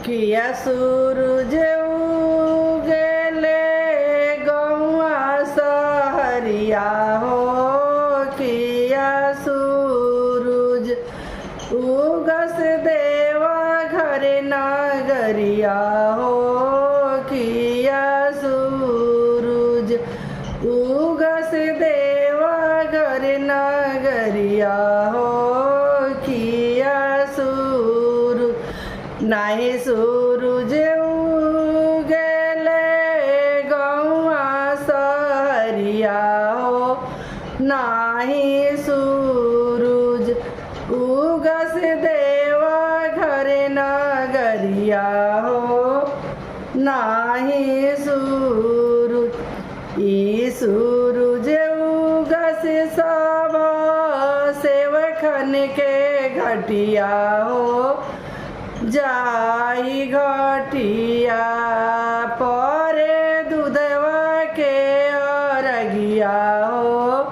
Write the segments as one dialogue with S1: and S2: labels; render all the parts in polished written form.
S1: किया सूरज उगेले गौआ सहरिया हो। किया सूरज उगस देवा घर नगरिया हो। किया सूरज उगस देवा घर नगरिया हो। किया सूरज नाही सूरज उगेले गौआ सहरिया हो। नाही सूरज उगस देवा घर नगरिया हो। नाही सूरज ई सूरज उगस सब सेवखन के घटिया हो। जाई घटिया परे दूधवा के अरगिया हो।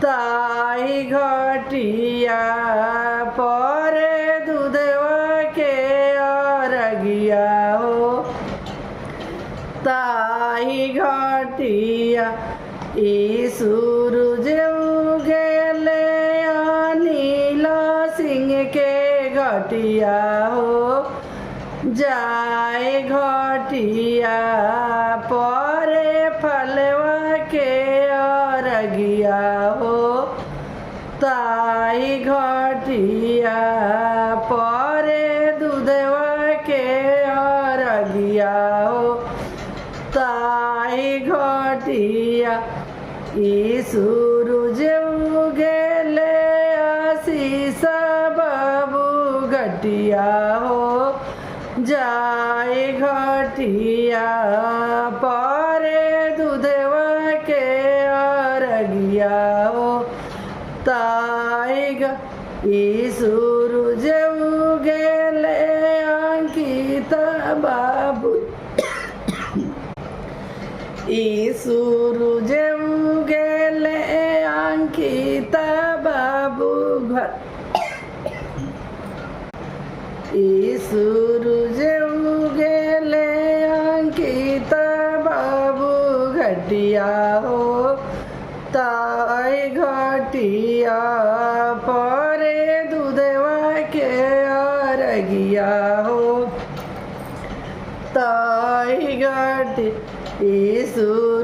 S1: ताई घटिया परे दूधवा के अरगिया हो। ताई घटिया ई सूरज उगेले अनिल सिंह के घटिया हो। जाए घटिया परे फलवा के अरगिया हो। ताई घटिया परे दूधवा के अरगिया हो। ताई घटिया ई सूरज उगेले आशीष बाबू घटिया हो। जाए घटिया परे दूधवा के अरगिया हो। ताई ई सूरज उगेले अंकित बाबू ई सूरज उगेले अंकित बाबू ई सूरज उगेले अंकित बाबू घटिया हो। ताई घटिया परे दूधवा के अरगिया हो। ताई घटिया ई सूरज